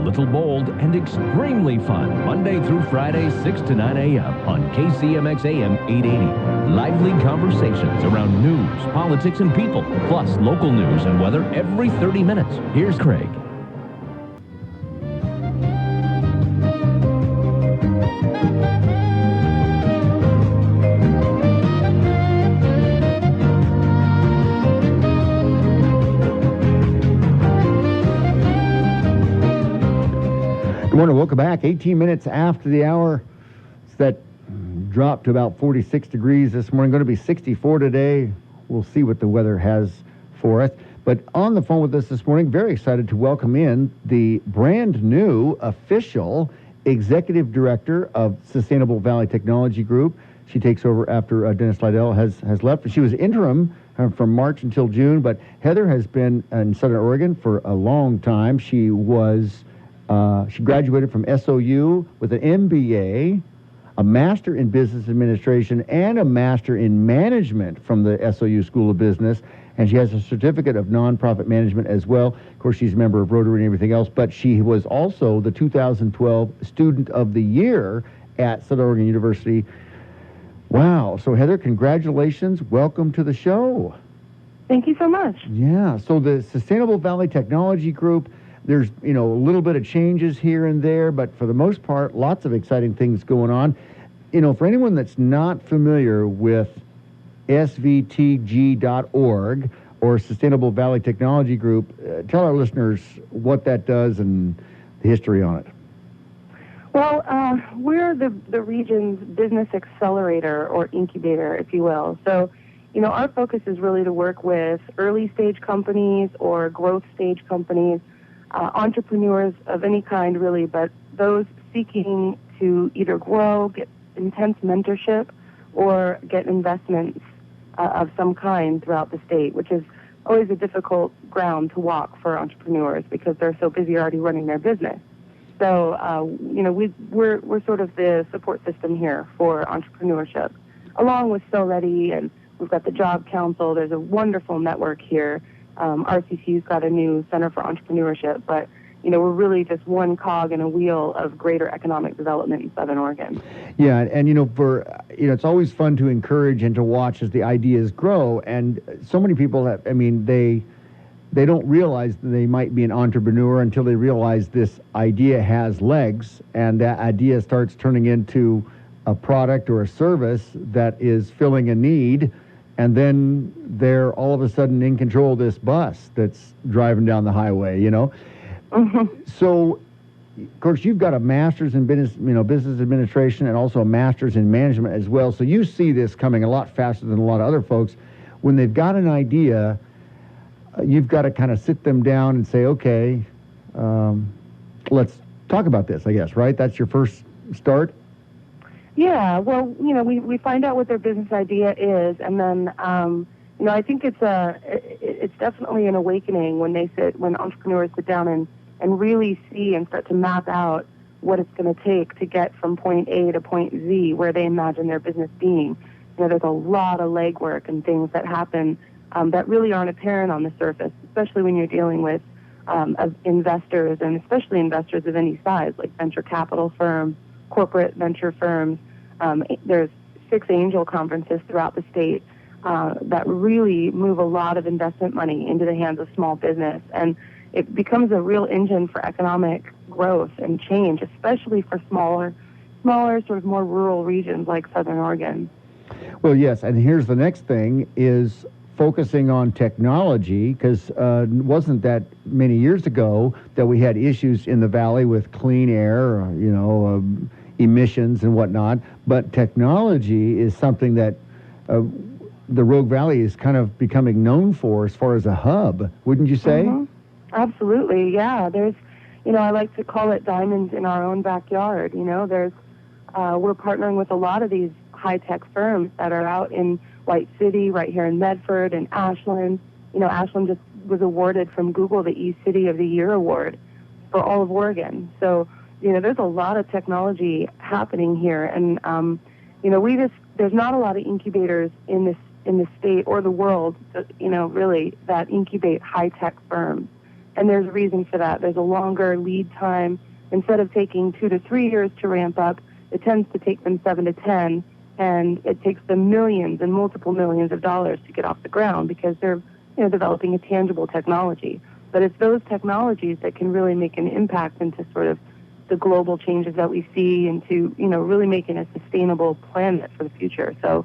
little bold, and extremely fun. Monday through Friday, 6 to 9 a.m. on KCMX AM 880. Lively conversations around news, politics, and people, plus local news and weather every 30 minutes. Here's Craig. Good morning. Welcome back. 18 minutes after the hour. It's that dropped to about 46 degrees this morning. Going to be 64 today. We'll see what the weather has for us. But on the phone with us this morning, very excited to welcome in the brand new official executive director of Sustainable Valley Technology Group. She takes over after Dennis Liddell has left. She was interim from March until June, but Heather has been in Southern Oregon for a long time. She graduated from SOU with an MBA, a Master in Business Administration, and a Master in Management from the SOU School of Business. And she has a certificate of nonprofit management as well. Of course, she's a member of Rotary and everything else, but she was also the 2012 Student of the Year at Southern Oregon University. Wow. So, Heather, congratulations. Welcome to the show. Thank you so much. Yeah. So the Sustainable Valley Technology Group, there's, a little bit of changes here and there, but for the most part, lots of exciting things going on. For anyone that's not familiar with SVTG.org or Sustainable Valley Technology Group, tell our listeners what that does and the history on it. Well, we're the region's business accelerator or incubator, if you will. So, our focus is really to work with early stage companies or growth stage companies, entrepreneurs of any kind, really, but those seeking to either grow, get intense mentorship, or get investments of some kind throughout the state, which is always a difficult ground to walk for entrepreneurs because they're so busy already running their business. So, we're sort of the support system here for entrepreneurship, along with So Ready, and we've got the Job Council. There's a wonderful network here. RCC's got a new Center for Entrepreneurship, but we're really just one cog in a wheel of greater economic development in Southern Oregon. Yeah, and it's always fun to encourage and to watch as the ideas grow. And so many people they don't realize that they might be an entrepreneur until they realize this idea has legs, and that idea starts turning into a product or a service that is filling a need. And then they're all of a sudden in control of this bus that's driving down the highway, Mm-hmm. So, of course, you've got a master's in business administration and also a master's in management as well. So you see this coming a lot faster than a lot of other folks. When they've got an idea, you've got to kind of sit them down and say, okay, let's talk about this, I guess, right? That's your first start? Yeah, well, we find out what their business idea is, and then, I think it's definitely an awakening when entrepreneurs sit down and really see and start to map out what it's going to take to get from point A to point Z, where they imagine their business being. There's a lot of legwork and things that happen that really aren't apparent on the surface, especially when you're dealing with investors, and especially investors of any size, like venture capital firms, corporate venture firms. There's 6 angel conferences throughout the state that really move a lot of investment money into the hands of small business. And it becomes a real engine for economic growth and change, especially for smaller, sort of more rural regions like Southern Oregon. Well, yes, and here's the next thing is focusing on technology, because it wasn't that many years ago that we had issues in the valley with clean air, emissions and whatnot, but technology is something that the Rogue Valley is kind of becoming known for as far as a hub, wouldn't you say? Mm-hmm. Absolutely, yeah. There's, I like to call it diamonds in our own backyard. We're partnering with a lot of these high-tech firms that are out in White City, right here in Medford and Ashland. Ashland just was awarded from Google the E-City of the Year award for all of Oregon. So, there's a lot of technology happening here, and there's not a lot of incubators in the state or the world, really, that incubate high-tech firms. And there's a reason for that. There's a longer lead time. Instead of taking 2 to 3 years to ramp up, it tends to take them 7 to 10, and it takes them millions and multiple millions of dollars to get off the ground because they're developing a tangible technology. But it's those technologies that can really make an impact into sort of the global changes that we see, into really making a sustainable planet for the future. So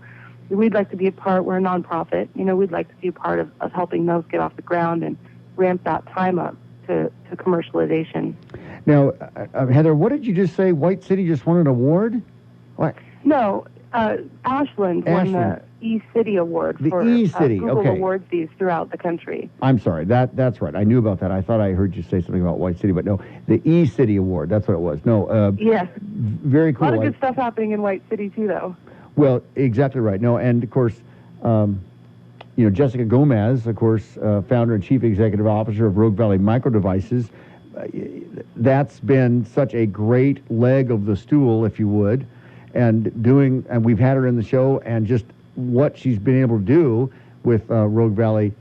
we'd like to be a part. We're a nonprofit. We'd like to be a part of helping those get off the ground and ramp that time up to commercialization. Now, Heather, what did you just say? White City just won an award? What? No, Ashland won the E-City Award for Google awardsees throughout the country. I'm sorry, that's right. I knew about that. I thought I heard you say something about White City, but no, the E-City Award, that's what it was. No, yes. Very cool. A lot of good stuff happening in White City, too, though. Well, exactly right. No, and of course, Jessica Gomez, of course, founder and chief executive officer of Rogue Valley Microdevices. That's been such a great leg of the stool, if you would, and we've had her in the show, and just what she's been able to do with Rogue Valley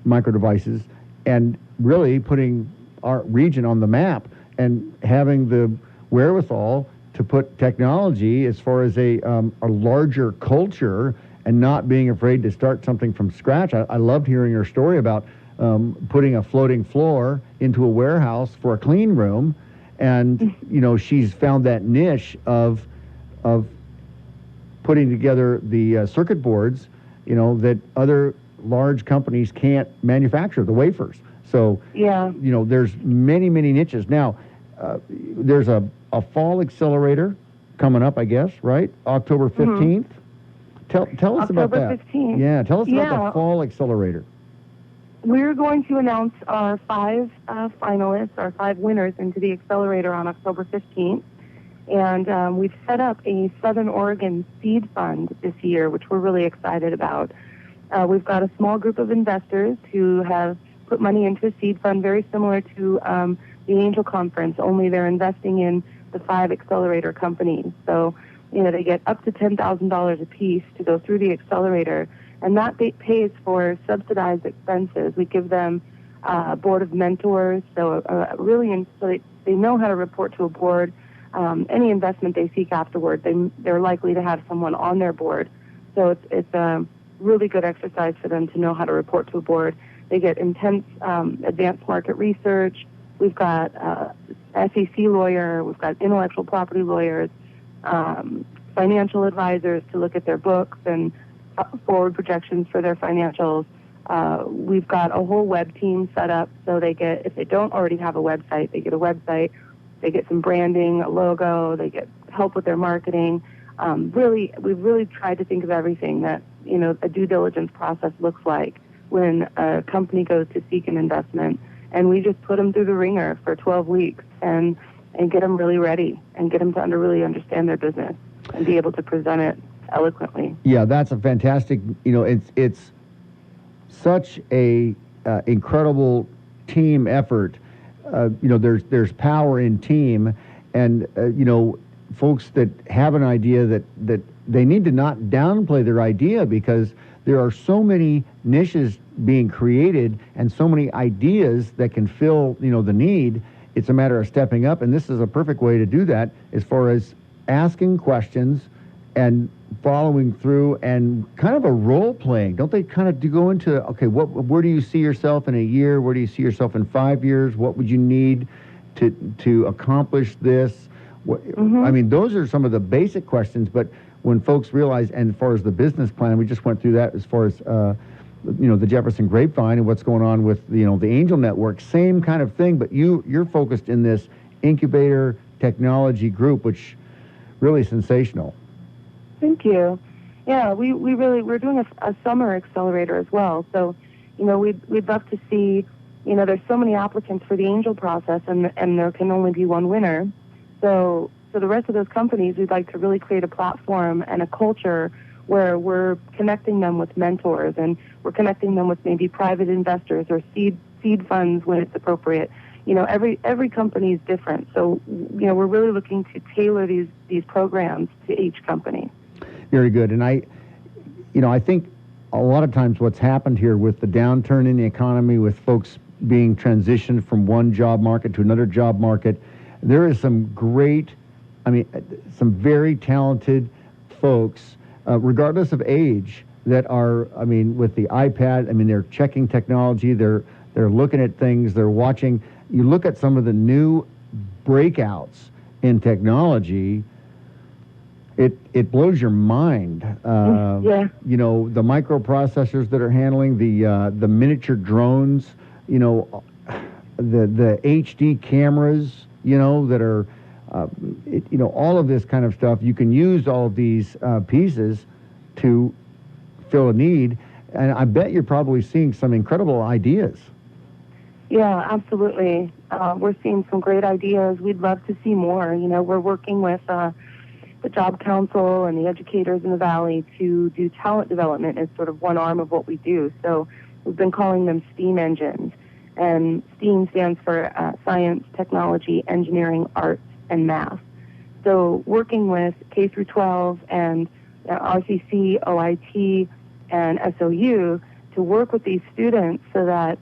Microdevices, and really putting our region on the map, and having the wherewithal to put technology as far as a larger culture, and not being afraid to start something from scratch. I loved hearing her story about putting a floating floor into a warehouse for a clean room, and she's found that niche of putting together the circuit boards, that other large companies can't manufacture, the wafers. So there's many niches. Now there's a fall accelerator coming up, I guess, right? October 15th. Tell us about that. October 15th. Yeah, tell us about the fall accelerator. We're going to announce our 5 finalists, our 5 winners into the accelerator on October 15th. And we've set up a Southern Oregon seed fund this year, which we're really excited about. We've got a small group of investors who have put money into a seed fund very similar to the Angel Conference, only they're investing in the 5 accelerator companies. So, they get up to $10,000 a piece to go through the accelerator, and that pays for subsidized expenses. We give them a board of mentors, so they know how to report to a board. Any investment they seek afterward, they're likely to have someone on their board. So it's a really good exercise for them to know how to report to a board. They get intense advanced market research. We've got SEC lawyer. We've got intellectual property lawyers, financial advisors to look at their books and forward projections for their financials. We've got a whole web team set up, so if they don't already have a website, they get a website. They get some branding, a logo. They get help with their marketing. We've really tried to think of everything that a due diligence process looks like when a company goes to seek an investment, and we just put them through the ringer for 12 weeks and get them really ready and get them to really understand their business and be able to present it eloquently. Yeah, that's a fantastic. It's such a incredible team effort. There's power in team, and folks that have an idea that they need to not downplay their idea, because there are so many niches being created and so many ideas that can fill the need. It's a matter of stepping up, and this is a perfect way to do that, as far as asking questions and following through, and kind of a role playing. Don't they kind of go into, okay, where do you see yourself in a year? Where do you see yourself in 5 years? What would you need to accomplish this? I mean, those are some of the basic questions, but when folks realize, and as far as the business plan, we just went through that as far as the Jefferson Grapevine and what's going on with the Angel Network, same kind of thing, but you're focused in this incubator technology group, which really sensational. Thank you. Yeah, we're doing a summer accelerator as well. So, we'd love to see, there's so many applicants for the Angel process, and there can only be one winner. So the rest of those companies, we'd like to really create a platform and a culture where we're connecting them with mentors, and we're connecting them with maybe private investors or seed funds when it's appropriate. Every company is different. So, we're really looking to tailor these programs to each company. Very good. And I think a lot of times what's happened here with the downturn in the economy, with folks, being transitioned from one job market to another job market. There is some some very talented folks, regardless of age, that are, with the iPad, they're checking technology, they're looking at things, they're watching. You look at some of the new breakouts in technology, it blows your mind. Yeah. The microprocessors that are handling the miniature drones, the HD cameras, that are, all of this kind of stuff. You can use all of these pieces to fill a need, and I bet you're probably seeing some incredible ideas. Yeah, absolutely. We're seeing some great ideas. We'd love to see more. We're working with the Job Council and the educators in the Valley to do talent development as sort of one arm of what we do. So we've been calling them STEAM engines. And STEAM stands for science, technology, engineering, arts, and math. So working with K through 12 and RCC, OIT, and SOU to work with these students so that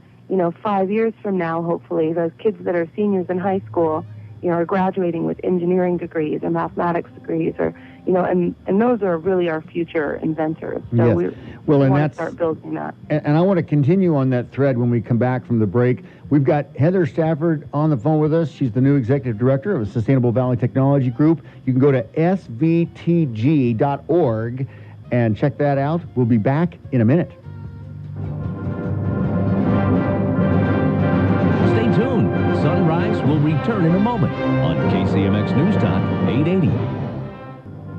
5 years from now, hopefully, those kids that are seniors in high school, are graduating with engineering degrees or mathematics degrees, or and those are really our future inventors. So yes. we want to start building that. And I want to continue on that thread when we come back from the break. We've got Heather Stafford on the phone with us. She's the new executive director of the Sustainable Valley Technology Group. You can go to svtg.org and check that out. We'll be back in a minute. Stay tuned. Sunrise will return in a moment on KCMX News Talk 880.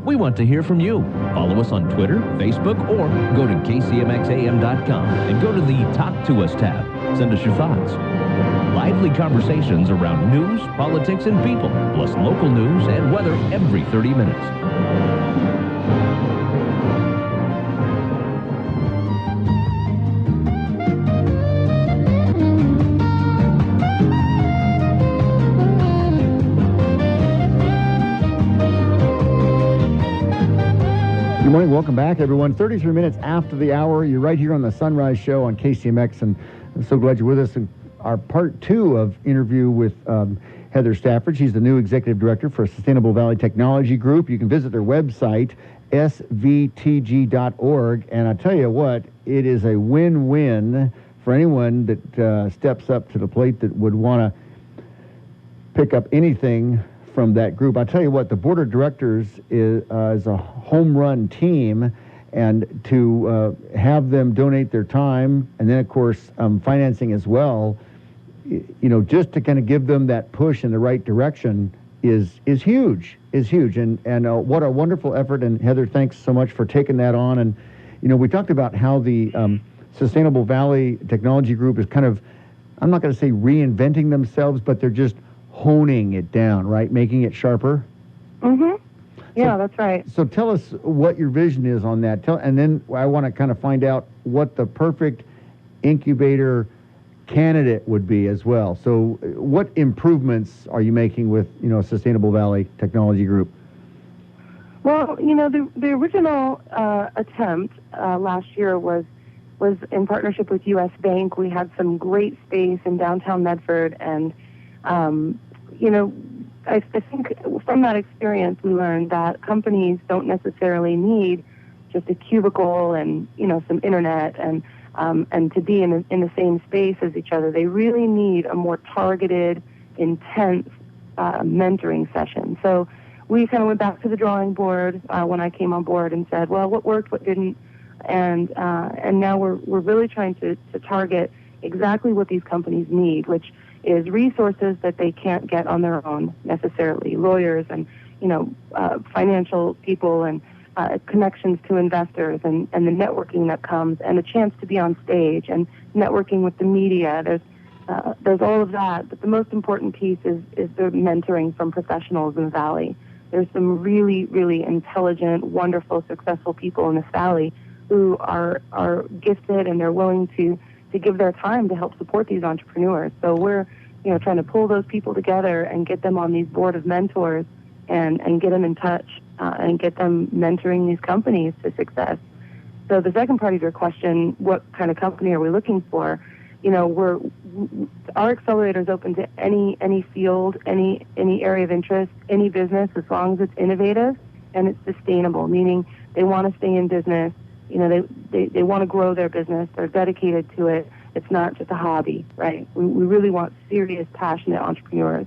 We want to hear from you. Follow us on Twitter, Facebook, or go to kcmxam.com and go to the Talk to Us tab. Send us your thoughts. Lively conversations around news, politics, and people, plus local news and weather every 30 minutes. Good morning. Welcome back, everyone. 33 minutes after the hour. You're right here on the Sunrise Show on KCMX, and I'm so glad you're with us in our part 2 of interview with Heather Stafford. She's the new executive director for Sustainable Valley Technology Group. You can visit their website, svtg.org, and I tell you what, it is a win-win for anyone that steps up to the plate that would want to pick up anything from that group. I tell you what, the board of directors is a home run team, and to have them donate their time, and then of course financing as well, just to kind of give them that push in the right direction is huge, and what a wonderful effort. And Heather, thanks so much for taking that on. And we talked about how the Sustainable Valley Technology Group is kind of, I'm not going to say reinventing themselves, but they're just honing it down, right? Making it sharper? Mm-hmm. Yeah, that's right. So tell us what your vision is on that. And then I want to kind of find out what the perfect incubator candidate would be as well. So what improvements are you making with, Sustainable Valley Technology Group? Well, the original attempt last year was in partnership with U.S. Bank. We had some great space in downtown Medford, and I think from that experience we learned that companies don't necessarily need just a cubicle and some internet and to be in the same space as each other. They really need a more targeted, intense mentoring session. So we kind of went back to the drawing board when I came on board and said, well, what worked, what didn't, and now we're really trying to target exactly what these companies need, which is resources that they can't get on their own necessarily, lawyers and financial people and connections to investors and the networking that comes, and a chance to be on stage and networking with the media. There's all of that, but the most important piece is the mentoring from professionals in the Valley. There's some really, really intelligent, wonderful, successful people in this Valley who are gifted, and they're willing to give their time to help support these entrepreneurs. So we're, trying to pull those people together and get them on these board of mentors and get them in touch and get them mentoring these companies to success. So the second part of your question, what kind of company are we looking for? our accelerator is open to any field, any area of interest, any business, as long as it's innovative and it's sustainable, meaning they want to stay in business. They want to grow their business. They're dedicated to it. It's not just a hobby, right? We really want serious, passionate entrepreneurs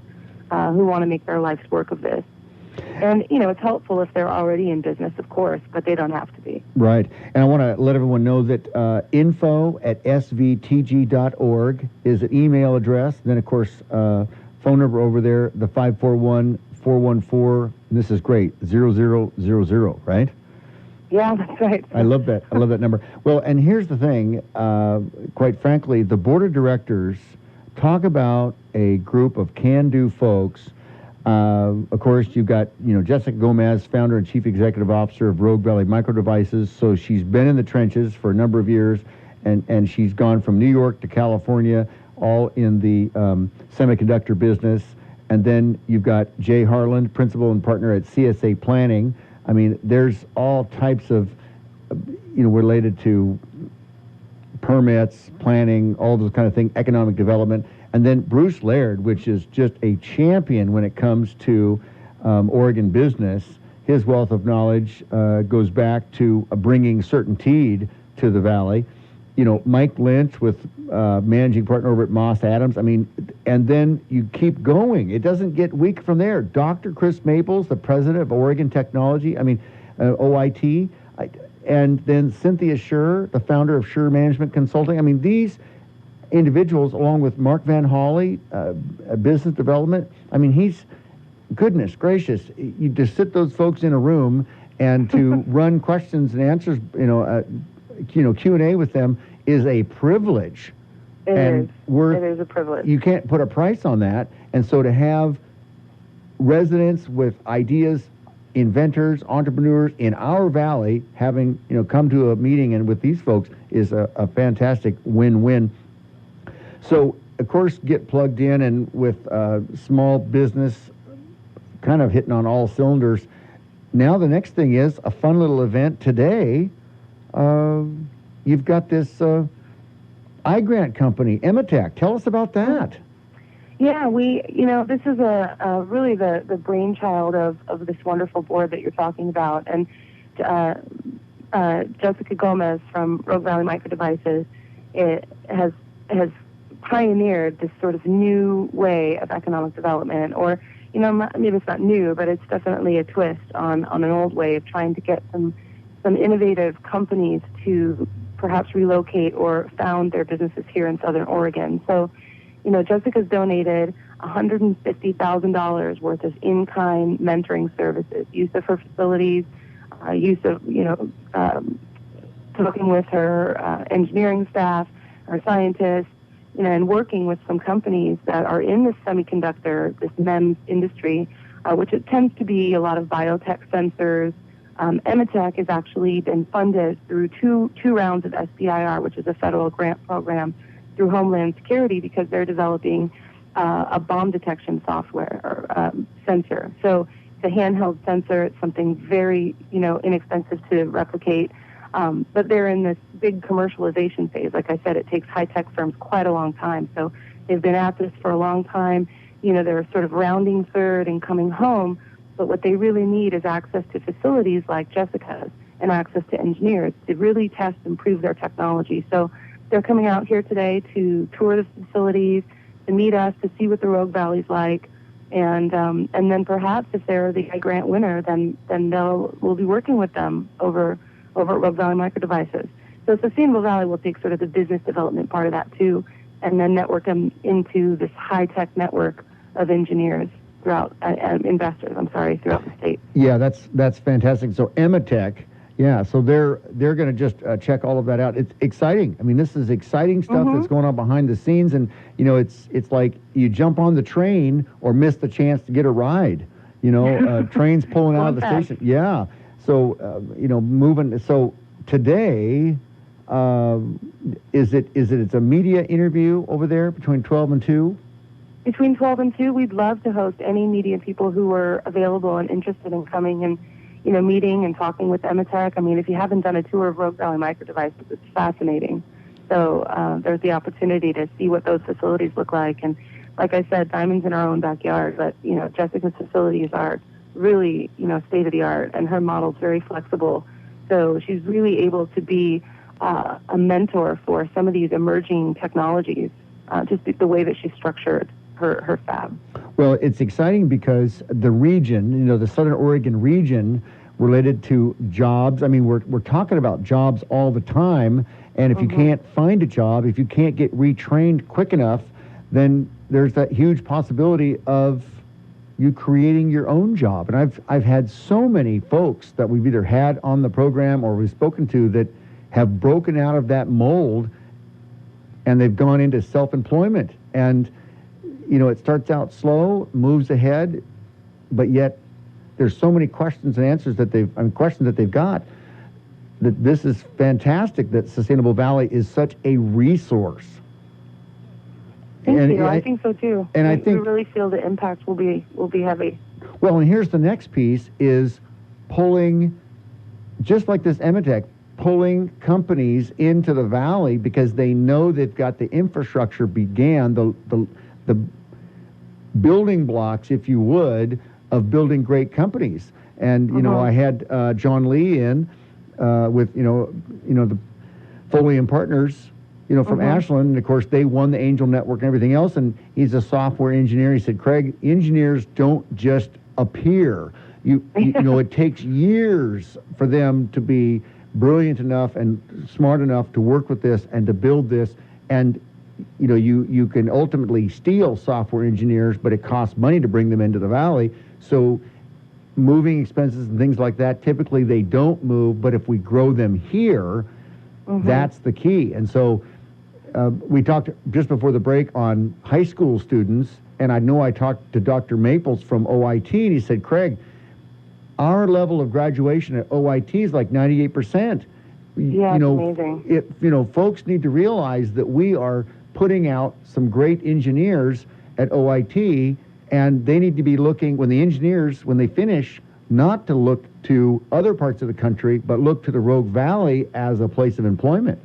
who want to make their life's work of this. And, it's helpful if they're already in business, of course, but they don't have to be. Right. And I want to let everyone know that info@svtg.org is an email address. Then, of course, phone number over there, the 541-414, and this is great, 0000, right? Yeah, that's right. I love that. I love that number. Well, and here's the thing. Quite frankly, the board of directors talk about a group of can-do folks. Of course, you've got, Jessica Gomez, founder and chief executive officer of Rogue Valley Micro Devices. So she's been in the trenches for a number of years, and she's gone from New York to California, all in the semiconductor business. And then you've got Jay Harland, principal and partner at CSA Planning. I mean, there's all types of, related to permits, planning, all those kind of things, economic development. And then Bruce Laird, which is just a champion when it comes to Oregon business. His wealth of knowledge goes back to bringing certainty to the valley. Mike Lynch with managing partner over at Moss Adams. I mean, and then you keep going. It doesn't get weak from there. Dr. Chris Maples, the president of Oregon Technology, OIT. And then Cynthia Schur, the founder of Schur Management Consulting. I mean, these individuals, along with Mark Van Hawley, business development. I mean, goodness gracious, you just sit those folks in a room and to run questions and answers, Q&A with them is a privilege. It is a privilege. You can't put a price on that. And so to have residents with ideas, inventors, entrepreneurs in our valley having, come to a meeting and with these folks is a fantastic win-win. So, of course, get plugged in, and with small business kind of hitting on all cylinders. Now the next thing is a fun little event today. You've got this iGrant company, Emitech. Tell us about that. Yeah, this is really the brainchild of this wonderful board that you're talking about. And Jessica Gomez from Rogue Valley Micro Devices has pioneered this sort of new way of economic development, or maybe it's not new, but it's definitely a twist on an old way of trying to get some innovative companies to perhaps relocate or found their businesses here in Southern Oregon. So, Jessica's donated $150,000 worth of in-kind mentoring services, use of her facilities, use of talking with her engineering staff, her scientists, and working with some companies that are in this semiconductor, this MEMS industry, which it tends to be a lot of biotech sensors. Emitech has actually been funded through two rounds of SBIR, which is a federal grant program through Homeland Security, because they're developing a bomb detection software or sensor. So it's a handheld sensor. It's something very, inexpensive to replicate. But they're in this big commercialization phase. Like I said, it takes high-tech firms quite a long time. So they've been at this for a long time. They're sort of rounding third and coming home. But what they really need is access to facilities like Jessica's and access to engineers to really test and prove their technology. So they're coming out here today to tour the facilities, to meet us, to see what the Rogue Valley's like. And then perhaps if they're the iGrant winner, then we'll be working with them over at Rogue Valley Micro Devices. So Sustainable Valley will take sort of the business development part of that too, and then network them into this high-tech network of engineers throughout, throughout the state. Yeah, that's fantastic. So Emitech, yeah, so they're going to just check all of that out. It's exciting. I mean, this is exciting stuff that's going on behind the scenes, and it's like you jump on the train or miss the chance to get a ride. Trains pulling out of the station. Yeah. So, moving. So today, it's a media interview over there between 12 and 2? Between 12 and 2, we'd love to host any media people who are available and interested in coming and, meeting and talking with Emitech. I mean, if you haven't done a tour of Rogue Valley Micro Devices, it's fascinating. So there's the opportunity to see what those facilities look like. And like I said, diamonds in our own backyard, but, Jessica's facilities are really, state of the art, and her model's very flexible. So she's really able to be a mentor for some of these emerging technologies, just the way that she structured her fab. Well, it's exciting because the region, the Southern Oregon region, related to jobs. I mean, we're talking about jobs all the time, and if you can't find a job, if you can't get retrained quick enough, then there's that huge possibility of you creating your own job. And I've had so many folks that we've either had on the program or we've spoken to that have broken out of that mold, and they've gone into self-employment. And it starts out slow, moves ahead, but yet there's so many questions and answers that they've got, that this is fantastic that Sustainable Valley is such a resource. Thank you. I think so too. And I think we really feel the impact will be heavy. Well, and here's the next piece is pulling, just like this Emitech, pulling companies into the valley because they know they've got the infrastructure the building blocks, if you would, of building great companies. And I had John Lee in with the Foley and Partners, from Ashland, and of course they won the Angel Network and everything else. And he's a software engineer. He said, Craig, engineers don't just appear. It takes years for them to be brilliant enough and smart enough to work with this and to build this. And you can ultimately steal software engineers, but it costs money to bring them into the valley. So moving expenses and things like that, typically they don't move, but if we grow them here, that's the key. And so we talked just before the break on high school students, and I know I talked to Dr. Maples from OIT, and he said, Craig, our level of graduation at OIT is like 98%. Yeah, it's amazing. Folks need to realize that we are putting out some great engineers at OIT, and they need to be looking, when they finish, not to look to other parts of the country, but look to the Rogue Valley as a place of employment.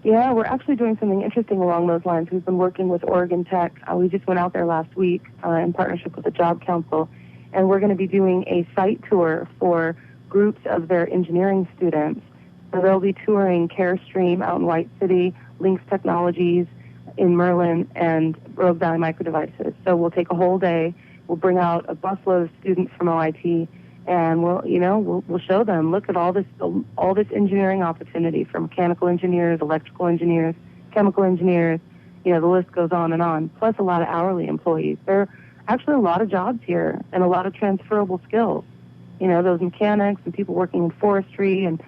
Yeah, we're actually doing something interesting along those lines. We've been working with Oregon Tech. We just went out there last week in partnership with the Job Council, and we're going to be doing a site tour for groups of their engineering students. So they'll be touring Carestream out in White City, Lynx Technologies in Merlin, and Rogue Valley Microdevices. So we'll take a whole day. We'll bring out a busload of students from OIT, and we'll show them, look at all this engineering opportunity, from mechanical engineers, electrical engineers, chemical engineers. The list goes on, plus a lot of hourly employees. There are actually a lot of jobs here and a lot of transferable skills. Those mechanics and people working in forestry, and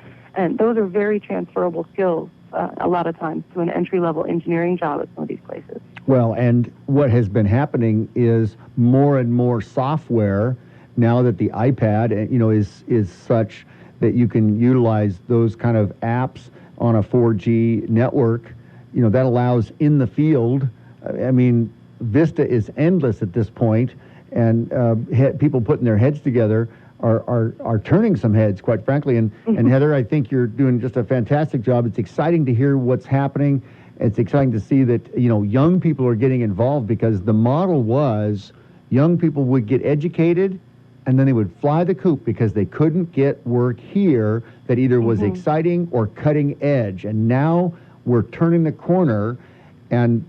those are very transferable skills a lot of times to an entry-level engineering job at some of these places. Well, and what has been happening is more and more software, now that the iPad, is such that you can utilize those kind of apps on a 4G network, that allows in the field. I mean, Vista is endless at this point, and people putting their heads together are turning some heads, quite frankly. And Heather, I think you're doing just a fantastic job. It's exciting to hear what's happening. It's exciting to see that, young people are getting involved, because the model was young people would get educated and then they would fly the coop because they couldn't get work here that either was exciting or cutting edge. And now we're turning the corner, and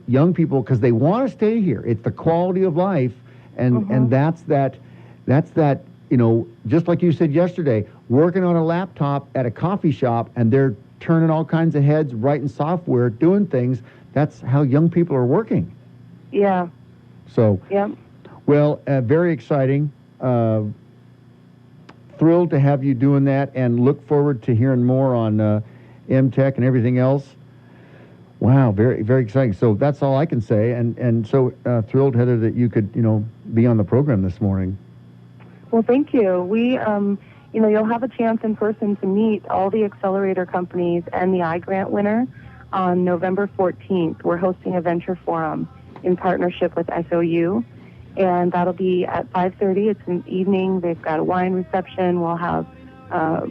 young people, because they want to stay here. It's the quality of life, and that's that, just like you said yesterday, working on a laptop at a coffee shop, and they're turning all kinds of heads, writing software, doing things. That's how young people are working. Yeah. So, well, very exciting. Thrilled to have you doing that, and look forward to hearing more on MTech and everything else. Wow, very, very exciting. So that's all I can say, and so thrilled, Heather, that you could, be on the program this morning. Well, thank you. We, you'll have a chance in person to meet all the accelerator companies and the iGrant winner on November 14th. We're hosting a venture forum in partnership with SOU, and that'll be at 5:30. It's an evening. They've got a wine reception. We'll have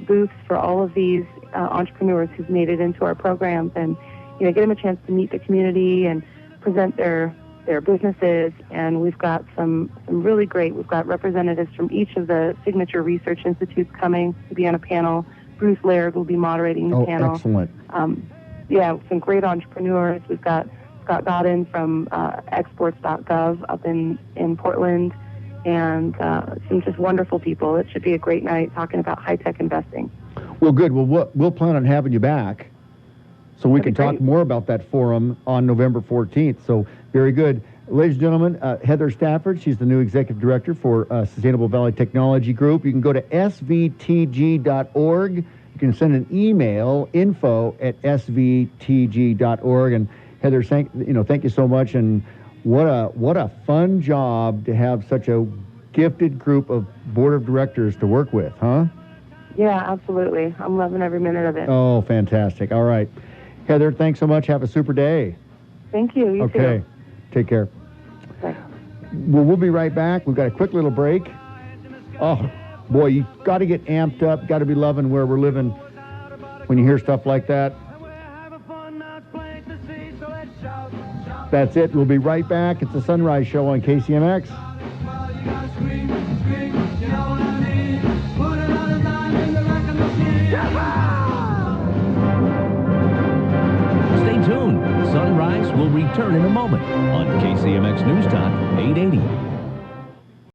booths for all of these entrepreneurs who've made it into our programs, and get them a chance to meet the community and present their businesses. And we've got some really great. We've got representatives from each of the signature research institutes coming to be on a panel. Bruce Laird will be moderating the panel. Excellent. Some great entrepreneurs. We've got Scott Godin from exports.gov up in Portland, and some just wonderful people. It should be a great night talking about high-tech investing. Well, good. Well, we'll plan on having you back so we can talk more about that forum on November 14th. So very good. Ladies and gentlemen, Heather Stafford, she's the new executive director for Sustainable Valley Technology Group. You can go to svtg.org. You can send an email, info@svtg.org. And Heather, thank you so much. And what a fun job to have such a gifted group of board of directors to work with, huh? Yeah, absolutely. I'm loving every minute of it. Oh, fantastic. All right. Heather, thanks so much. Have a super day. Thank you. You too. Okay. Take care. Okay. Well, we'll be right back. We've got a quick little break. Oh, boy, you got to get amped up. Got to be loving where we're living when you hear stuff like that. That's it. We'll be right back. It's the Sunrise Show on KCMX. Stay tuned. Sunrise will return in a moment on KCMX News Talk 880.